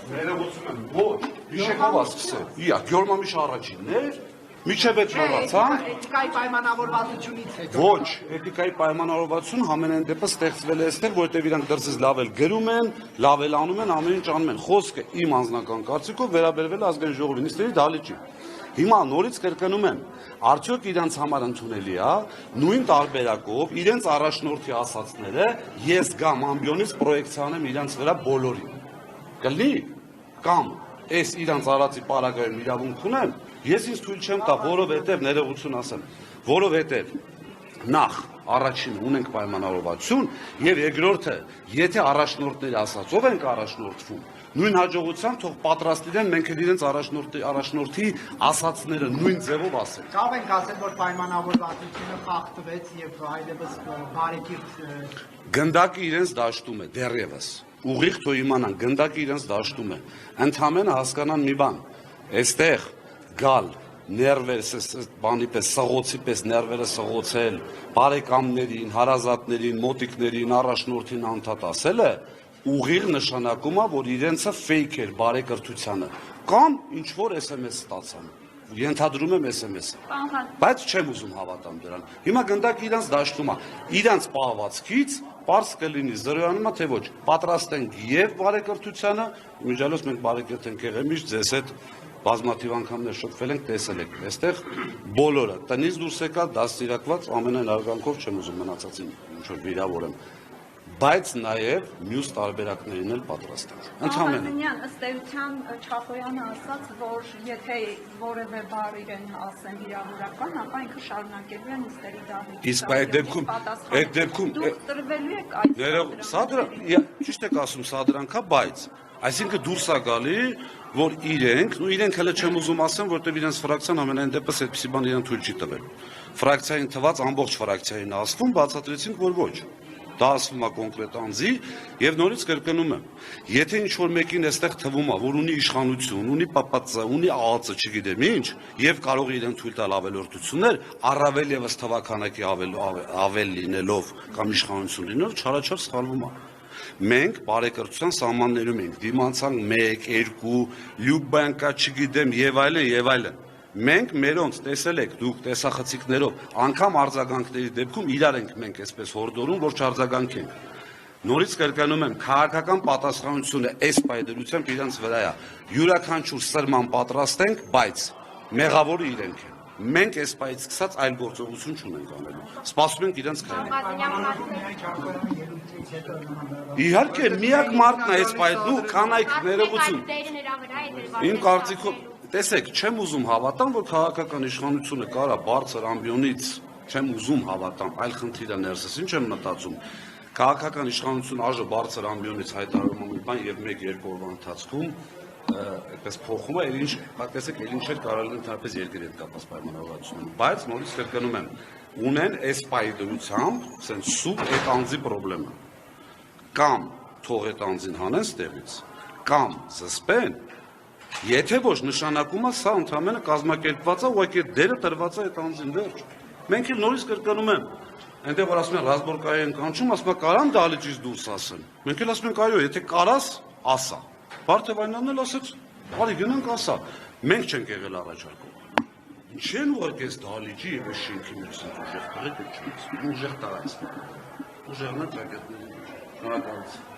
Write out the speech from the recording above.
Ներողություն եմ, ոչ, իշեկով ասկսել, իա, գյորմամիշ առաջիններ, միջև էտ մորացան, էթիկայի պայմանավորվածությունից հետո։ Ոչ, էթիկայի պայմանավորվածություն ամենայն դեպս ստեղծվել է այստեղ, որտեղ իրանք դրսից լավ էլ գրում են, լավ էլ անում են, ամեն ինչ անում են։ Խոսքը իմ անձնական կարծիքով վերաբերվել է ազգային ժողովի նիստերի դահլիճին։ Հիմա նորից կրկնում եմ, արդյոք իրանց համար ընդունելի է նույն տարբերակով իրենց առաջնորդի ասածները ես գամ ամբիոնից պրոյեկցիա անեմ իրանց վրա բոլորին։ Կլինի կամ այս իրանց արածի պարագայում իրավունք ունեմ, ես ինձ թույլ չեմ տա, որովհետև ներողություն ասեմ, որովհետև նախ առաջինը ունենք պայմանավորվածություն եւ երկրորդը, եթե առաջնորդների ասածով ենք առաջնորդվում, նույն հաջողությամբ թող պատրաստ լինեն մենք էլ իրենց առաջնորդի ասածները նույն ձևով ասենք։ Կարող ենք ասել, որ պայմանավորվածությունը խախտվեց եւ այլևս բարեկիրթ Գնդակը իրենց դաշտում է դեռևս։ Ուղիղ թող իմանան, գնդակը իրենց դաշտում է։ Ընդհանրապես հասկանան մի բան, այստեղ գալ ներվեր բանի պես սղոցի պես ներվերը սղոցել բարեկամներին, հարազատներին, մոտիկներին, առաջնորդին անդադ ասելը ուղիղ նշանակում է, որ իրենցը ֆեյք էր բարեկրթությանը կամ ինչ որ SMS ստացան։ Ենթադրում եմ SMS-ը։ Բայց չեմ ուզում հավատամ դրան։ Հիմա գնդակը իրանց դաշտում է, իրանց պահվածքից պարզ կլինի զրոյանում է թե ոչ։ Պատրաստ ենք եւ բարեկրթությանը, իմիջիալոց մենք բարեկրթ ենք եղել միշտ ձեզ հետ բազմաթիվ անգամներ շփվել ենք, տեսել եք, այստեղ բոլորը տնից դուրս եկա, դաստիարակված ամենայն արգանքով չեմ ուզում մնացածին ինչ որ վիրավորեմ, բայց նաև մյուս տարբերակներին էլ պատրաստ ենք։ Ընդհանրապես ըստ էության Չախոյանը ասաց, որ եթե որևէ բառ իրեն ասեն վիրավորական, ապա ինքը շարունակելու է նիստերի դահլիճ։ Իսկ այդ դեպքում դուք տրվելու եք այդ սա ճիշտ եք ասում, սա դրանքա, բայց այսինքն դուրս է գալի, որ իրենք հələ չեմ ուզում ասեմ, որտեղ իրենց ֆրակցիան ամենայն դեպս այդպիսի բան իրեն թույլ չի տվել։ Ֆրակցիային թված ամբողջ ֆրակցիային ասվում, բացատրեցինք, որ ոչ։ Դա ասվում է կոնկրետ անձի եւ նորից կրկնում եմ, եթե ինչ որ մեկին այստեղ թվում է, որ ունի իշխանություն, ունի պապածա, ունի ԱԱԾ, չգիտեմ ինչ, եւ կարող է իրեն թույլ տալ ավելորդություններ, առավել եւս թվականակի ավել լինելով կամ իշխանություն լինելով, չարաչար սխալվում է։ Մենք բարեկրթության սահմաններում ենք, դիմանցանք 1, 2, լյուբանկա, չգիտեմ եւ այլն։ Մենք մերոնց տեսել եք դուք տեսախցիկներով, անգամ արձագանքների դեպքում իրար ենք մենք այսպես հորդորում, որ չարձագանքենք։ Նորից կրկնում եմ, քաղաքական պատասխանությունը այս պայդրությամբ իրենց վրա է։ Յուրաքանչյուր սրման պատրաստ ենք, բայց մեղավորը իրենք են։ Մենք այս պայից սկսած այլ գործողություն չունենք անելու։ Սպասում ենք իրենց քայլին։ Իհարկե, միակ մարդն է այս պայից, դու կանայք ներողություն։ Իմ կարծիքով Տեսեք, չեմ ուզում հավատամ, որ քաղաքական իշխանությունը կարա բարձր ամբիոնից, չեմ ուզում հավատամ, այլ խնդիրը ներսես, ինչ եմ մտածում, քաղաքական իշխանությունը աժը բարձր ամբիոնից հայտարարում է մի բան եւ 1-2 օրվա ընթացքում այդպես փոխում է, տեսեք, ինչ էր կարելի ընդհանրապես երկրի հետ կապված պայմանավորվածություն, բայց նորից կրկնում եմ, ունեն այս պայդրությամբ, ասեն սուտ այդ անձի խնդրեմը, կամ թող այդ անձին հանեն ստեղից, կամ զսպեն. Եթե ոչ նշանակում է սա ընդհանրապես կազմակերպված է, ուղղակի դերը տրված է այդ անձին վերջ։ Մենք էլ նորից կրկնում եմ, այնտեղ որ ասում են ռազմորկայի են կանչում, ասում են կարան դահլիճից դուրս ասեն։ Մենք էլ ասում ենք այո, եթե կարաս, ասա։ Բարթևանյանն էլ ասեց, արի գնանք ասա։ Մենք չենք եղել առաջարկող։ Չեն ուղարկես դահլիճի եւ շենքի մեջ ուժեղ տղեկ ու ուժեղ տարածք։ Ուժեղն է տրագետների։ Շնորհակալություն։